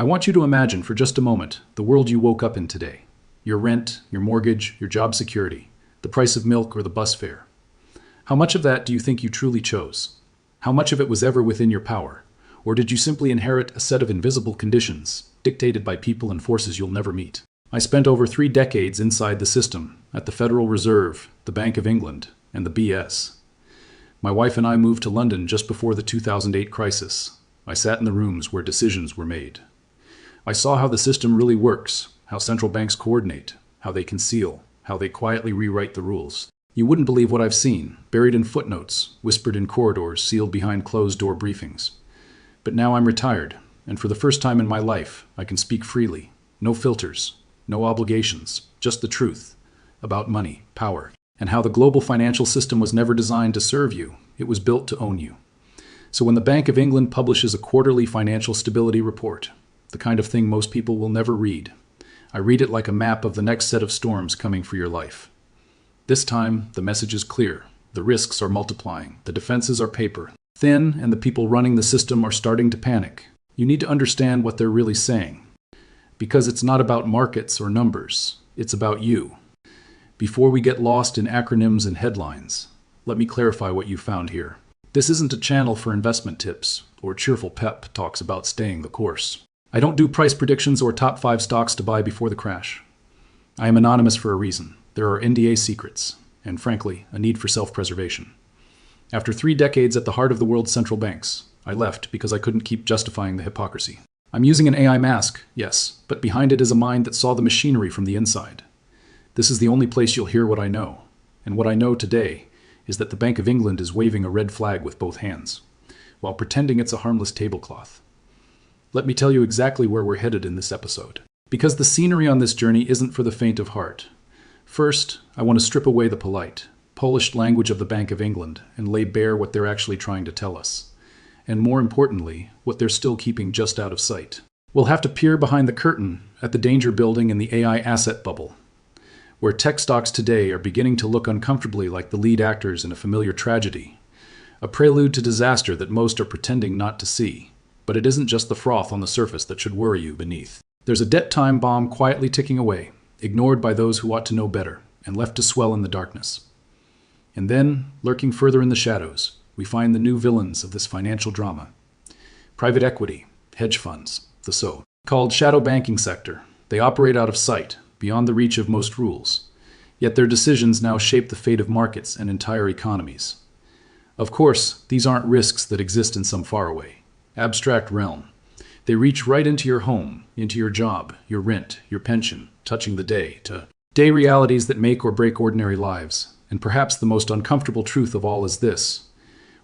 I want you to imagine for just a moment the world you woke up in today. Your rent, your mortgage, your job security, the price of milk or the bus fare. How much of that do you think you truly chose? How much of it was ever within your power? Or did you simply inherit a set of invisible conditions, dictated by people and forces you'll never meet? I spent over 3 decades inside the system, at the Federal Reserve, the Bank of England, and the BS. My wife and I moved to London just before the 2008 crisis. I sat in the rooms where decisions were made. I saw how the system really works, how central banks coordinate, how they conceal, how they quietly rewrite the rules. You wouldn't believe what I've seen, buried in footnotes, whispered in corridors, sealed behind closed-door briefings. But now I'm retired, and for the first time in my life, I can speak freely. No filters, no obligations, just the truth about money, power, and how the global financial system was never designed to serve you. It was built to own you. So when the Bank of England publishes a quarterly financial stability report, the kind of thing most people will never read, I read it like a map of the next set of storms coming for your life. This time, the message is clear. The risks are multiplying. The defenses are paper thin, and the people running the system are starting to panic. You need to understand what they're really saying. Because it's not about markets or numbers. It's about you. Before we get lost in acronyms and headlines, let me clarify what you found here. This isn't a channel for investment tips or cheerful pep talks about staying the course. I don't do price predictions or top 5 stocks to buy before the crash. I am anonymous for a reason. There are NDA secrets, and frankly, a need for self-preservation. After 3 decades at the heart of the world's central banks, I left because I couldn't keep justifying the hypocrisy. I'm using an AI mask, yes, but behind it is a mind that saw the machinery from the inside. This is the only place you'll hear what I know, and what I know today is that the Bank of England is waving a red flag with both hands, while pretending it's a harmless tablecloth. Let me tell you exactly where we're headed in this episode, because the scenery on this journey isn't for the faint of heart. First, I want to strip away the polite, polished language of the Bank of England and lay bare what they're actually trying to tell us. And more importantly, what they're still keeping just out of sight. We'll have to peer behind the curtain at the danger building in the AI asset bubble, where tech stocks today are beginning to look uncomfortably like the lead actors in a familiar tragedy, a prelude to disaster that most are pretending not to see. But it isn't just the froth on the surface that should worry you beneath. There's a debt time bomb quietly ticking away, ignored by those who ought to know better, and left to swell in the darkness. And then, lurking further in the shadows, we find the new villains of this financial drama. Private equity, hedge funds, the so-called shadow banking sector. They operate out of sight, beyond the reach of most rules. Yet their decisions now shape the fate of markets and entire economies. Of course, these aren't risks that exist in some faraway, abstract realm. They reach right into your home, into your job, your rent, your pension, touching the day-to-day realities that make or break ordinary lives. And perhaps the most uncomfortable truth of all is this.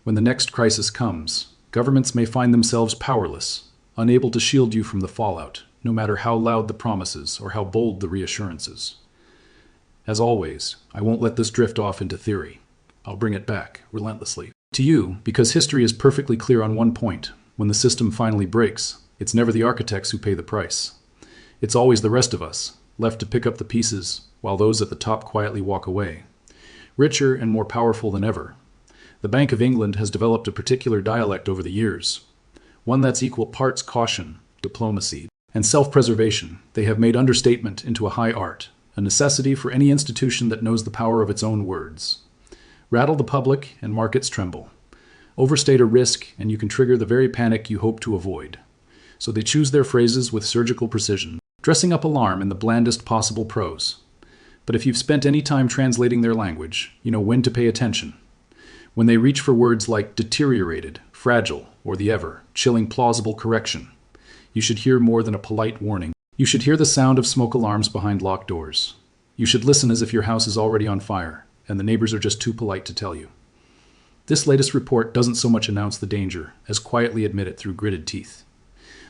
When the next crisis comes, governments may find themselves powerless, unable to shield you from the fallout, no matter how loud the promises or how bold the reassurances. As always, I won't let this drift off into theory. I'll bring it back, relentlessly, to you, because history is perfectly clear on one point. When the system finally breaks, it's never the architects who pay the price. It's always the rest of us, left to pick up the pieces, while those at the top quietly walk away. Richer and more powerful than ever. The Bank of England has developed a particular dialect over the years, one that's equal parts caution, diplomacy, and self-preservation. They have made understatement into a high art, a necessity for any institution that knows the power of its own words. Rattle the public and markets tremble. Overstate a risk and you can trigger the very panic you hope to avoid. So they choose their phrases with surgical precision, dressing up alarm in the blandest possible prose. But if you've spent any time translating their language, you know when to pay attention. When they reach for words like deteriorated, fragile, or the ever-chilling plausible correction, you should hear more than a polite warning. You should hear the sound of smoke alarms behind locked doors. You should listen as if your house is already on fire, and the neighbors are just too polite to tell you. This latest report doesn't so much announce the danger as quietly admit it through gritted teeth.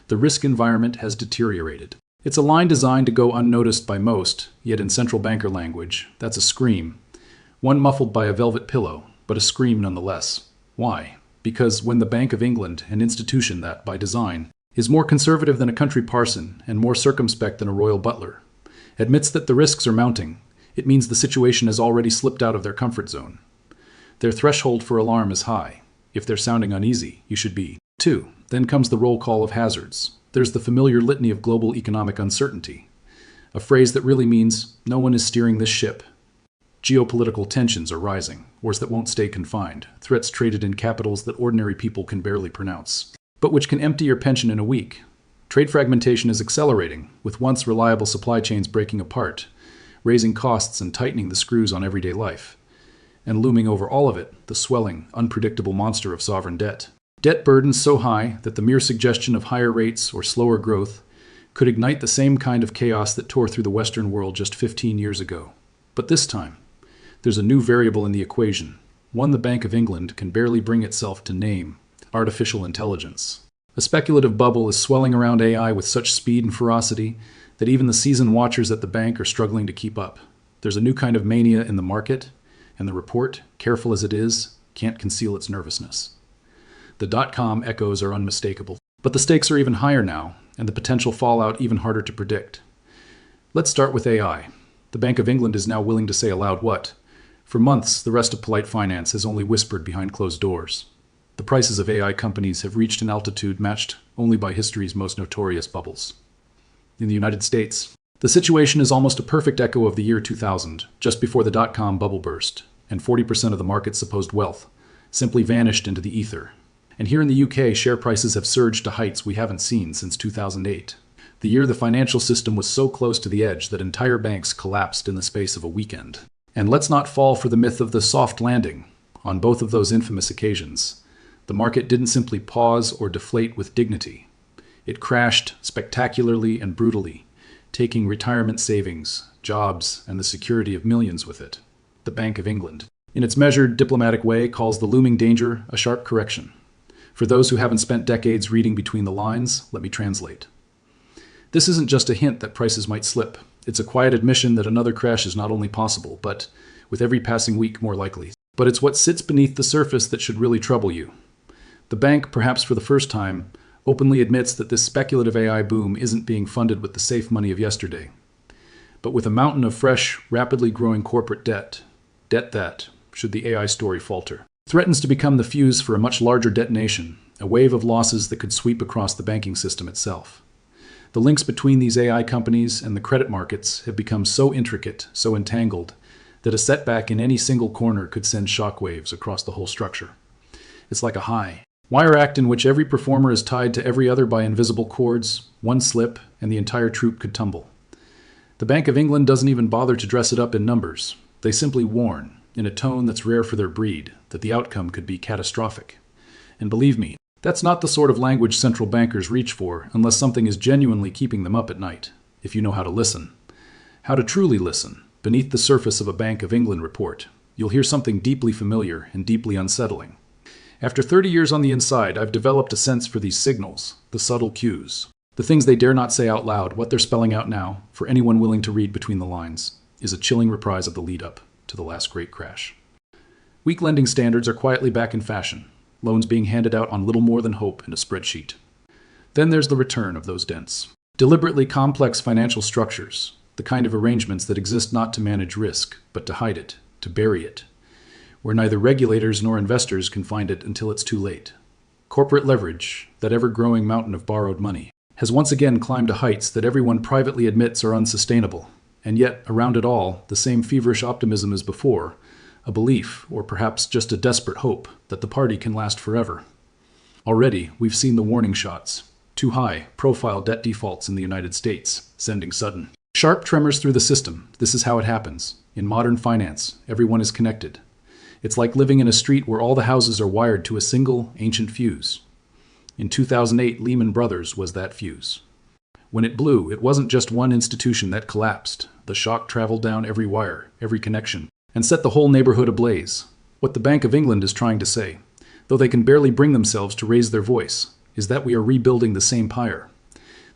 The risk environment has deteriorated. It's a line designed to go unnoticed by most, yet in central banker language, that's a scream. One muffled by a velvet pillow, but a scream nonetheless. Why? Because when the Bank of England, an institution that, by design, is more conservative than a country parson and more circumspect than a royal butler, admits that the risks are mounting, it means the situation has already slipped out of their comfort zone. Their threshold for alarm is high. If they're sounding uneasy, you should be, too. Then comes the roll call of hazards, there's the familiar litany of global economic uncertainty, a phrase that really means no one is steering this ship. Geopolitical tensions are rising, wars that won't stay confined, threats traded in capitals that ordinary people can barely pronounce, but which can empty your pension in a week. Trade fragmentation is accelerating, with once reliable supply chains breaking apart, raising costs and tightening the screws on everyday life. And looming over all of it, the swelling, unpredictable monster of sovereign debt. Debt burdens so high that the mere suggestion of higher rates or slower growth could ignite the same kind of chaos that tore through the Western world just 15 years ago. But this time, there's a new variable in the equation, one the Bank of England can barely bring itself to name: artificial intelligence. A speculative bubble is swelling around AI with such speed and ferocity that even the seasoned watchers at the bank are struggling to keep up. There's a new kind of mania in the market, and the report, careful as it is, can't conceal its nervousness. The dot-com echoes are unmistakable, but the stakes are even higher now, and the potential fallout even harder to predict. Let's start with AI. The Bank of England is now willing to say aloud what, for months, the rest of polite finance has only whispered behind closed doors. The prices of AI companies have reached an altitude matched only by history's most notorious bubbles. In the United States, the situation is almost a perfect echo of the year 2000, just before the dot-com bubble burst, and 40% of the market's supposed wealth simply vanished into the ether. And here in the UK, share prices have surged to heights we haven't seen since 2008, the year the financial system was so close to the edge that entire banks collapsed in the space of a weekend. And let's not fall for the myth of the soft landing. On both of those infamous occasions, the market didn't simply pause or deflate with dignity. It crashed spectacularly and brutally, taking retirement savings, jobs, and the security of millions with it. The Bank of England, in its measured, diplomatic way, calls the looming danger a sharp correction. For those who haven't spent decades reading between the lines, let me translate. This isn't just a hint that prices might slip. It's a quiet admission that another crash is not only possible, but, with every passing week, more likely. But it's what sits beneath the surface that should really trouble you. The bank, perhaps for the first time, openly admits that this speculative AI boom isn't being funded with the safe money of yesterday, but with a mountain of fresh, rapidly growing corporate debt that, should the AI story falter, threatens to become the fuse for a much larger detonation, a wave of losses that could sweep across the banking system itself. The links between these AI companies and the credit markets have become so intricate, so entangled, that a setback in any single corner could send shockwaves across the whole structure. It's like a high wire act in which every performer is tied to every other by invisible cords. One slip, and the entire troupe could tumble. The Bank of England doesn't even bother to dress it up in numbers. They simply warn, in a tone that's rare for their breed, that the outcome could be catastrophic. And believe me, that's not the sort of language central bankers reach for unless something is genuinely keeping them up at night, if you know how to listen. How to truly listen. Beneath the surface of a Bank of England report, you'll hear something deeply familiar and deeply unsettling. After 30 years on the inside, I've developed a sense for these signals, the subtle cues, the things they dare not say out loud. What they're spelling out now, for anyone willing to read between the lines, is a chilling reprise of the lead-up to the last great crash. Weak lending standards are quietly back in fashion, loans being handed out on little more than hope in a spreadsheet. Then there's the return of those dense, deliberately complex financial structures, the kind of arrangements that exist not to manage risk, but to hide it, to bury it, where neither regulators nor investors can find it until it's too late. Corporate leverage, that ever-growing mountain of borrowed money, has once again climbed to heights that everyone privately admits are unsustainable, and yet, around it all, the same feverish optimism as before, a belief, or perhaps just a desperate hope, that the party can last forever. Already, we've seen the warning shots. Too high profile debt defaults in the United States, sending sudden, sharp tremors through the system. This is how it happens. In modern finance, everyone is connected. It's like living in a street where all the houses are wired to a single, ancient fuse. In 2008, Lehman Brothers was that fuse. When it blew, it wasn't just one institution that collapsed. The shock traveled down every wire, every connection, and set the whole neighborhood ablaze. What the Bank of England is trying to say, though they can barely bring themselves to raise their voice, is that we are rebuilding the same pyre.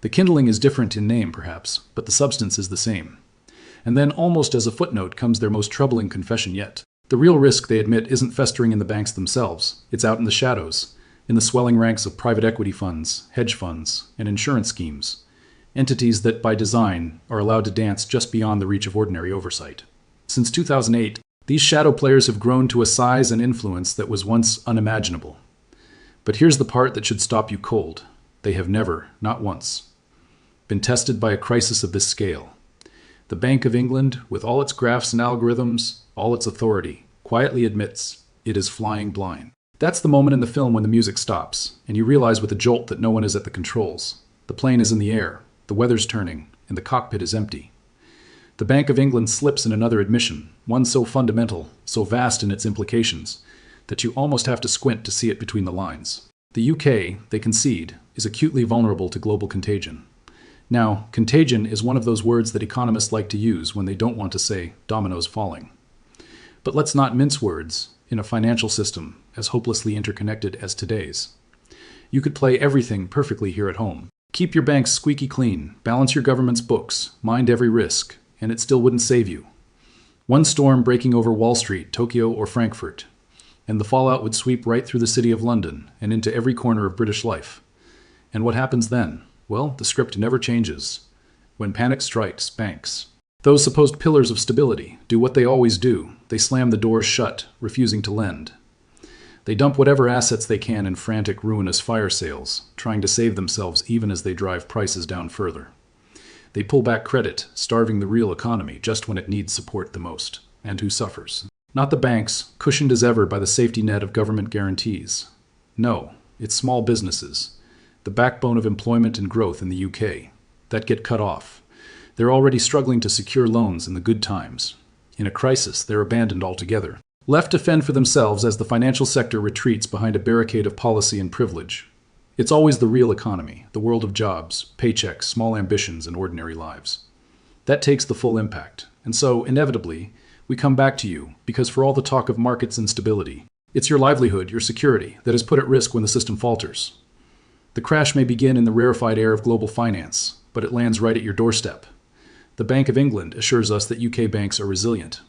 The kindling is different in name, perhaps, but the substance is the same. And then, almost as a footnote, comes their most troubling confession yet. The real risk, they admit, isn't festering in the banks themselves. It's out in the shadows, in the swelling ranks of private equity funds, hedge funds, and insurance schemes, entities that, by design, are allowed to dance just beyond the reach of ordinary oversight. Since 2008, these shadow players have grown to a size and influence that was once unimaginable. But here's the part that should stop you cold. They have never, not once, been tested by a crisis of this scale. The Bank of England, with all its graphs and algorithms, all its authority, quietly admits it is flying blind. That's the moment in the film when the music stops, and you realize with a jolt that no one is at the controls. The plane is in the air, the weather's turning, and the cockpit is empty. The Bank of England slips in another admission, one so fundamental, so vast in its implications, that you almost have to squint to see it between the lines. The UK, they concede, is acutely vulnerable to global contagion. Now, contagion is one of those words that economists like to use when they don't want to say dominoes falling. But let's not mince words in a financial system as hopelessly interconnected as today's. You could play everything perfectly here at home. Keep your banks squeaky clean, balance your government's books, mind every risk, and it still wouldn't save you. One storm breaking over Wall Street, Tokyo, or Frankfurt, and the fallout would sweep right through the city of London and into every corner of British life. And what happens then? Well, the script never changes. When panic strikes banks, those supposed pillars of stability, do what they always do. They slam the doors shut, refusing to lend. They dump whatever assets they can in frantic, ruinous fire sales, trying to save themselves even as they drive prices down further. They pull back credit, starving the real economy just when it needs support the most. And who suffers? Not the banks, cushioned as ever by the safety net of government guarantees. No, it's small businesses, the backbone of employment and growth in the UK, that get cut off. They're already struggling to secure loans in the good times. In a crisis, they're abandoned altogether, left to fend for themselves as the financial sector retreats behind a barricade of policy and privilege. It's always the real economy, the world of jobs, paychecks, small ambitions, and ordinary lives. That takes the full impact. And so, inevitably, we come back to you, because for all the talk of markets and stability, it's your livelihood, your security, that is put at risk when the system falters. The crash may begin in the rarefied air of global finance, but it lands right at your doorstep. The Bank of England assures us that UK banks are resilient.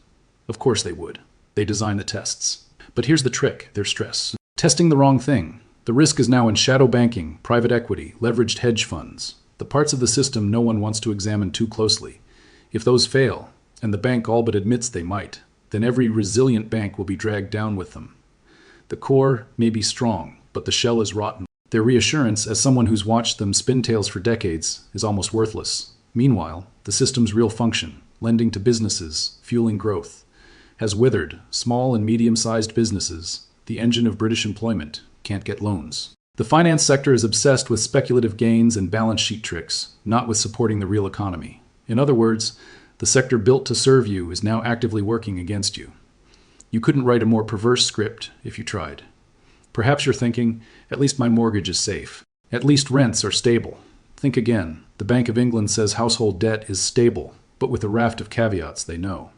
Of course they would. They design the tests. But here's the trick, their stress. Testing the wrong thing. The risk is now in shadow banking, private equity, leveraged hedge funds, the parts of the system no one wants to examine too closely. If those fail, and the bank all but admits they might, then every resilient bank will be dragged down with them. The core may be strong, but the shell is rotten. Their reassurance, as someone who's watched them spin tails for decades, is almost worthless. Meanwhile, the system's real function, lending to businesses, fueling growth, has withered. Small and medium-sized businesses, the engine of British employment, can't get loans. The finance sector is obsessed with speculative gains and balance sheet tricks, not with supporting the real economy. In other words, the sector built to serve you is now actively working against you. You couldn't write a more perverse script if you tried. Perhaps you're thinking, at least my mortgage is safe. At least rents are stable. Think again. The Bank of England says household debt is stable, but with a raft of caveats they know.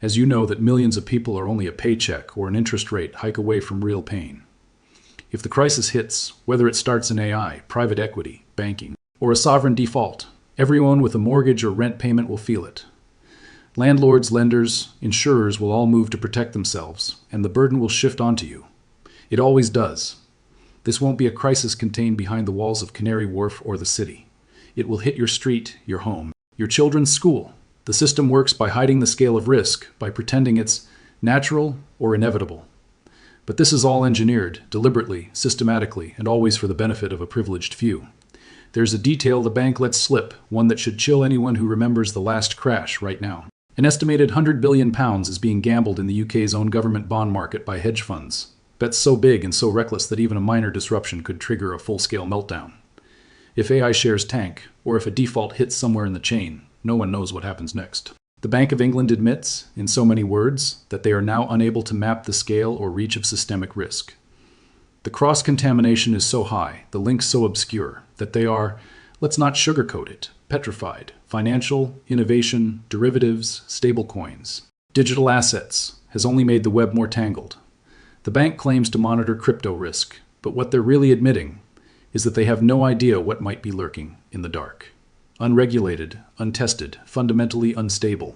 As you know that millions of people are only a paycheck or an interest rate hike away from real pain. If the crisis hits, whether it starts in AI, private equity, banking, or a sovereign default, everyone with a mortgage or rent payment will feel it. Landlords, lenders, insurers will all move to protect themselves, and the burden will shift onto you. It always does. This won't be a crisis contained behind the walls of Canary Wharf or the city. It will hit your street, your home, your children's school. The system works by hiding the scale of risk, by pretending it's natural or inevitable. But this is all engineered, deliberately, systematically, and always for the benefit of a privileged few. There's a detail the bank lets slip, one that should chill anyone who remembers the last crash right now. An estimated £100 billion is being gambled in the UK's own government bond market by hedge funds. Bets so big and so reckless that even a minor disruption could trigger a full-scale meltdown. If AI shares tank, or if a default hits somewhere in the chain, no one knows what happens next. The Bank of England admits, in so many words, that they are now unable to map the scale or reach of systemic risk. The cross-contamination is so high, the links so obscure, that they are, let's not sugarcoat it, petrified. Financial, innovation, derivatives, stablecoins, digital assets has only made the web more tangled. The bank claims to monitor crypto risk, but what they're really admitting is that they have no idea what might be lurking in the dark. Unregulated, untested, fundamentally unstable.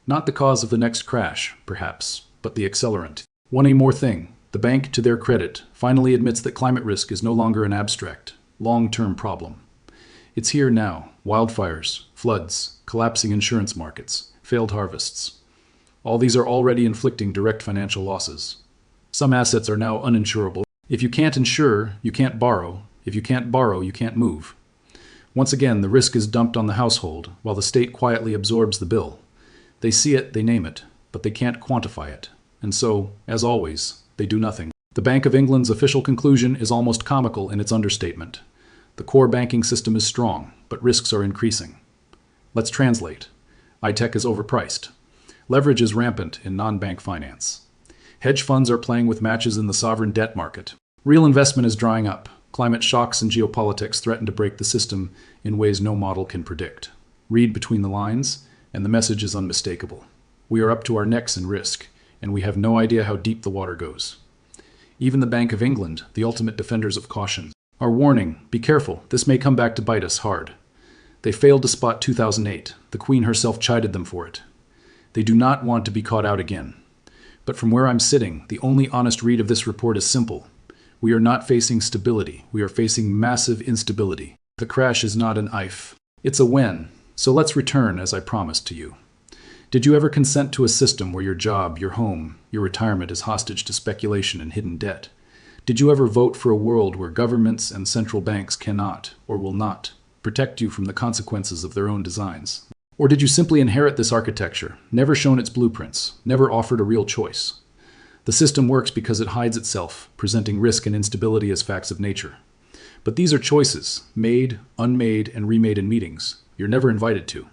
Not the cause of the next crash, perhaps, but the accelerant. One more thing. The bank, to their credit, finally admits that climate risk is no longer an abstract, long-term problem. It's here now. Wildfires, floods, collapsing insurance markets, failed harvests. All these are already inflicting direct financial losses. Some assets are now uninsurable. If you can't insure, you can't borrow, If you can't borrow, you can't move. Once again, the risk is dumped on the household, while the state quietly absorbs the bill. They see it, they name it, but they can't quantify it. And so, as always, they do nothing. The Bank of England's official conclusion is almost comical in its understatement. The core banking system is strong, but risks are increasing. Let's translate. High-tech is overpriced. Leverage is rampant in non-bank finance. Hedge funds are playing with matches in the sovereign debt market. Real investment is drying up. Climate shocks and geopolitics threaten to break the system in ways no model can predict. Read between the lines, and the message is unmistakable. We are up to our necks in risk, and we have no idea how deep the water goes. Even the Bank of England, the ultimate defenders of caution, are warning, be careful, this may come back to bite us hard. They failed to spot 2008. The Queen herself chided them for it. They do not want to be caught out again. But from where I'm sitting, the only honest read of this report is simple. We are not facing stability. We are facing massive instability. The crash is not an if. It's a when. So let's return, as I promised to you. Did you ever consent to a system where your job, your home, your retirement is hostage to speculation and hidden debt? Did you ever vote for a world where governments and central banks cannot, or will not, protect you from the consequences of their own designs? Or did you simply inherit this architecture, never shown its blueprints, never offered a real choice? The system works because it hides itself, presenting risk and instability as facts of nature. But these are choices, made, unmade, and remade in meetings you're never invited to.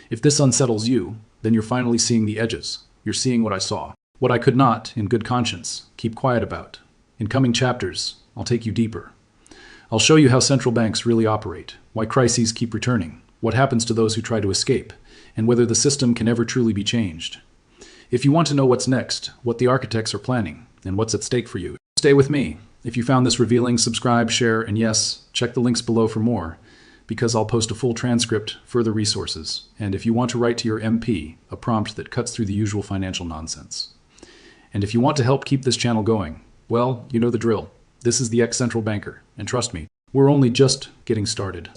If this unsettles you, then you're finally seeing the edges. You're seeing what I saw, what I could not, in good conscience, keep quiet about. In coming chapters, I'll take you deeper. I'll show you how central banks really operate, why crises keep returning, what happens to those who try to escape, and whether the system can ever truly be changed. If you want to know what's next, what the architects are planning, and what's at stake for you, stay with me. If you found this revealing, subscribe, share, and yes, check the links below for more, because I'll post a full transcript, further resources, and if you want to write to your MP, a prompt that cuts through the usual financial nonsense. And if you want to help keep this channel going, well, you know the drill. This is the ex-central banker, and trust me, we're only just getting started.